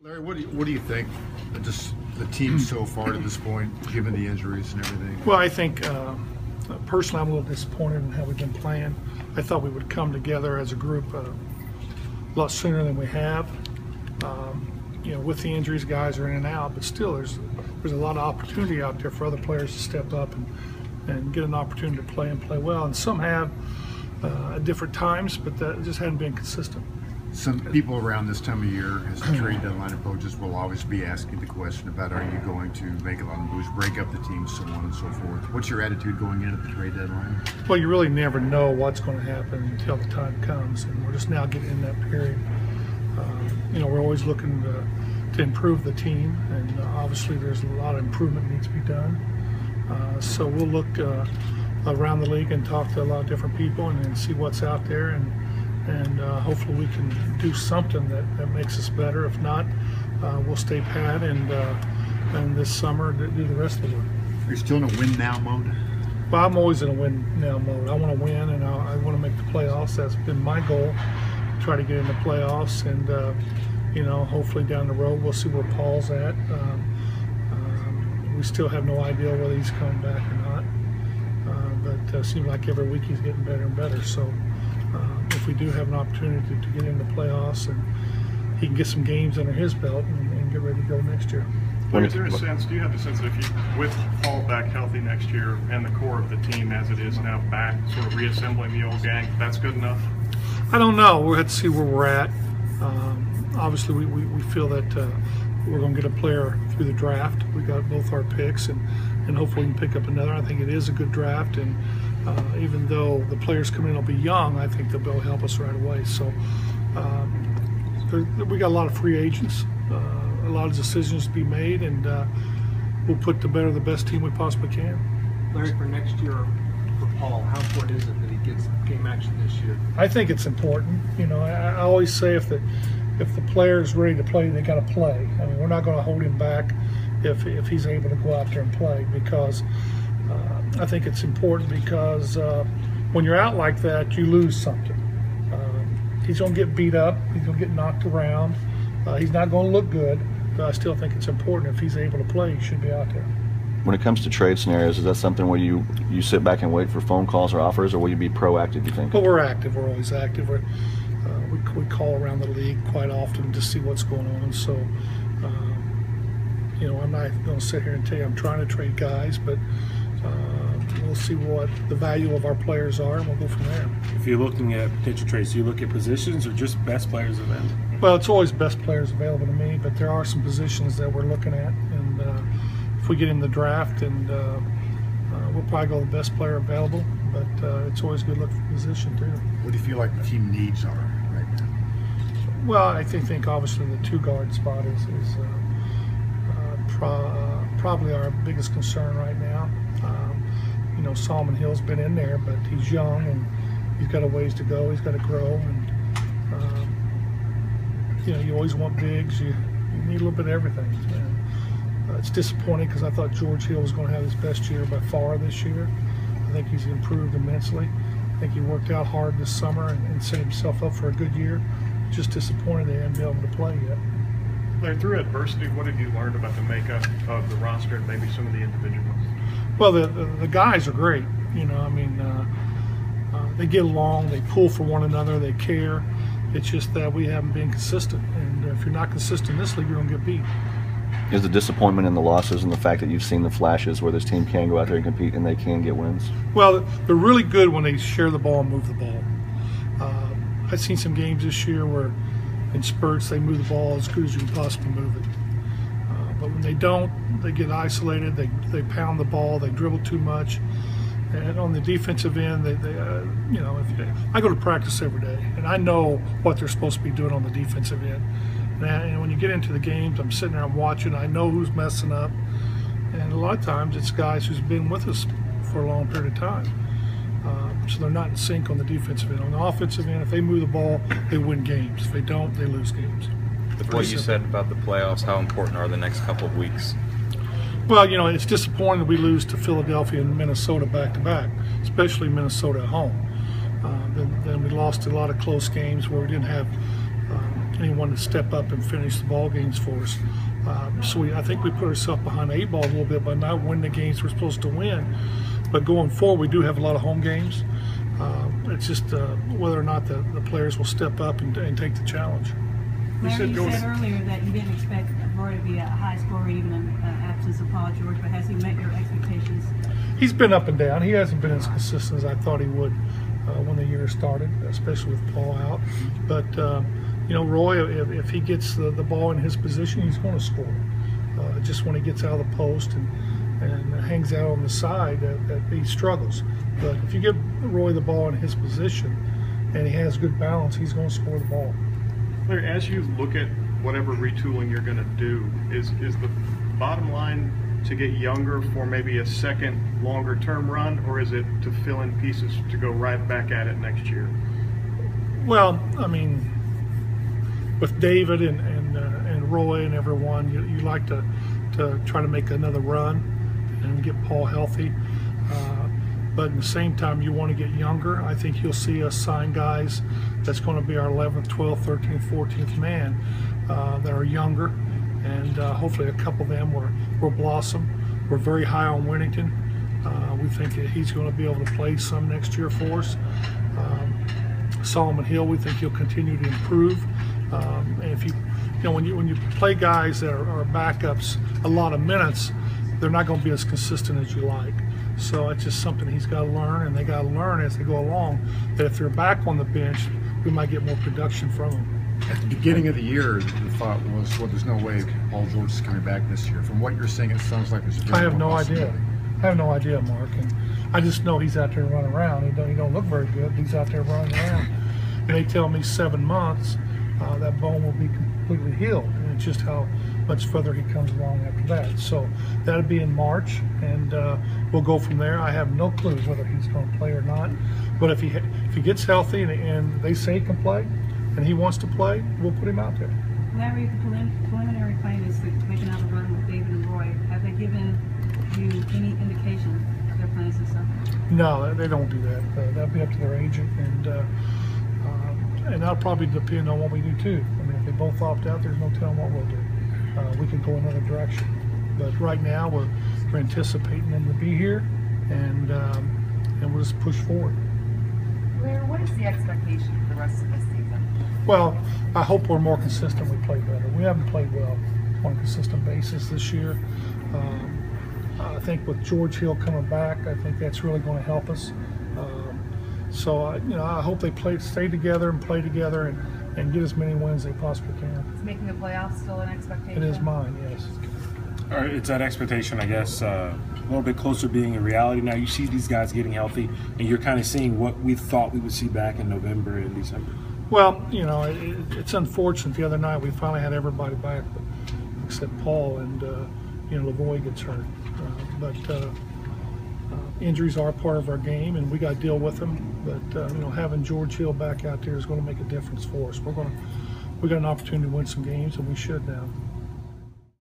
Larry, what do you think? Just the team so far to this point, given the injuries and everything. Well, I think personally, I'm a little disappointed in how we've been playing. I thought we would come together as a group a lot sooner than we have. You know, with the injuries, guys are in and out, but still, there's a lot of opportunity out there for other players to step up and get an opportunity to play and play well. And some have at different times, but that just hadn't been consistent. Some people around this time of year, as the trade deadline approaches, will always be asking the question about, are you going to make a lot of moves, break up the team, so on and so forth. What's your attitude going in at the trade deadline? Well, you really never know what's going to happen until the time comes, and we're just now getting in that period. You know, we're always looking to improve the team, and obviously there's a lot of improvement needs to be done. So we'll look around the league and talk to a lot of different people and see what's out there, and hopefully we can do something that makes us better. If not, we'll stay pat and this summer do the rest of the work. Are you still in a win now mode? Well, I'm always in a win now mode. I want to win, and I want to make the playoffs. That's been my goal, try to get in the playoffs, and you know, hopefully down the road we'll see where Paul's at. We still have no idea whether he's coming back or not, but it seems like every week he's getting better and better. So if we do have an opportunity to get in the playoffs, and he can get some games under his belt and get ready to go next year. Larry, is there a sense, do you have the sense that if you, with Paul back healthy next year and the core of the team as it is now back, sort of reassembling the old gang, that's good enough? I don't know. We'll have to see where we're at. Obviously, we feel that we're going to get a player through the draft. We got both our picks, and hopefully we can pick up another. I think it is a good draft, and even though the players coming in will be young, I think they'll be able to help us right away. So we got a lot of free agents, a lot of decisions to be made, and we'll put together the best team we possibly can. Larry, for next year for Paul, how important is it that he gets game action this year? I think it's important. You know, I always say if the player's ready to play, they got to play. I mean, we're not going to hold him back if he's able to go out there and play, because I think it's important, because when you're out like that, you lose something. He's going to get beat up. He's going to get knocked around. He's not going to look good, but I still think it's important. If he's able to play, he should be out there. When it comes to trade scenarios, is that something where you sit back and wait for phone calls or offers, or will you be proactive, you think? Well, we're active. We're always active. We call around the league quite often to see what's going on. So, you know, I'm not going to sit here and tell you I'm trying to trade guys, but we'll see what the value of our players are, and we'll go from there. If you're looking at potential trades, do you look at positions or just best players available? Well, it's always best players available to me, but there are some positions that we're looking at, and if we get in the draft, and we'll probably go the best player available, but it's always good to look for position too. What do you feel like the team needs are right now? Well, I think obviously the two-guard spot is probably our biggest concern right now. You know, Solomon Hill's been in there, but he's young and he's got a ways to go. He's got to grow, and you know, you always want bigs. You need a little bit of everything. And, it's disappointing because I thought George Hill was going to have his best year by far this year. I think he's improved immensely. I think he worked out hard this summer and set himself up for a good year. Just disappointed they hadn't been able to play yet. Larry, through adversity, what have you learned about the makeup of the roster and maybe some of the individuals? Well, the guys are great. You know, I mean, they get along, they pull for one another, they care. It's just that we haven't been consistent, and if you're not consistent in this league, you're going to get beat. Is the disappointment in the losses and the fact that you've seen the flashes where this team can go out there and compete and they can get wins? Well, they're really good when they share the ball and move the ball. I've seen some games this year where in spurts they move the ball as good as you can possibly move it. But when they don't, they get isolated, they pound the ball, they dribble too much. And on the defensive end, you know, I go to practice every day, and I know what they're supposed to be doing on the defensive end. And when you get into the games, I'm sitting there, I'm watching, I know who's messing up. And a lot of times it's guys who's been with us for a long period of time. So they're not in sync on the defensive end. On the offensive end, if they move the ball, they win games. If they don't, they lose games. With what you said about the playoffs, how important are the next couple of weeks? Well, you know, it's disappointing that we lose to Philadelphia and Minnesota back-to-back, especially Minnesota at home. Then we lost a lot of close games where we didn't have anyone to step up and finish the ball games for us. So I think we put ourselves behind the 8 ball a little bit by not winning the games we're supposed to win. But going forward, we do have a lot of home games. It's just whether or not the players will step up and take the challenge. Larry, you going- said earlier that you didn't expect Roy to be a high scorer even in absence of Paul George, but has he met your expectations? He's been up and down. He hasn't been as consistent as I thought he would when the year started, especially with Paul out. But you know, Roy, if he gets the ball in his position, he's going to score. Just when he gets out of the post and hangs out on the side, that he struggles. But if you give Roy the ball in his position and he has good balance, he's going to score the ball. Larry, as you look at whatever retooling you're going to do, is the bottom line to get younger for maybe a second longer term run, or is it to fill in pieces to go right back at it next year? Well, I mean, with David and Roy and everyone, you like to try to make another run and get Paul healthy. But at the same time, you want to get younger. I think you'll see us sign guys that's going to be our 11th, 12th, 13th, 14th man that are younger. And hopefully a couple of them will blossom. We're very high on Winnington. We think that he's going to be able to play some next year for us. Solomon Hill, we think he'll continue to improve. And if you know, when you play guys that are backups a lot of minutes, they're not going to be as consistent as you like. So it's just something he's got to learn, and they got to learn as they go along that if they're back on the bench, we might get more production from them. At the beginning of the year, the thought was, well, there's no way Paul George is coming back this year. From what you're saying, it sounds like there's a very I have real no idea. possibility. I have no idea, Mark. And I just know he's out there running around. He don't look very good. He's out there running around. And they tell me 7 months, that bone will be completely healed. And it's just how much further he comes along after that. So that'll be in March, and we'll go from there. I have no clue whether he's going to play or not. But if he gets healthy and they say he can play, and he wants to play, we'll put him out there. Larry, the preliminary plan is to make another run with David and Roy. Have they given you any indication of their plans this summer? No, they don't do that. That'll be up to their agent, and that'll probably depend on what we do too. I mean, if they both opt out, there's no telling what we'll do. We could go another direction, but right now we're anticipating them to be here, and we'll just push forward. Larry, what is the expectation for the rest of this season? Well, I hope we're more consistent. We play better. We haven't played well on a consistent basis this year. I think with George Hill coming back, I think that's really going to help us. So you know, I hope they stay together and play together and get as many wins as they possibly can. Is making the playoffs still an expectation? It is mine, yes. All right, it's that expectation, I guess, a little bit closer being a reality now. You see these guys getting healthy, and you're kind of seeing what we thought we would see back in November and December. Well, you know, it's unfortunate. The other night we finally had everybody back, except Paul, and you know, Lavoie gets hurt. But injuries are part of our game, and we got to deal with them. But you know, having George Hill back out there is going to make a difference for us. We got an opportunity to win some games, and we should now.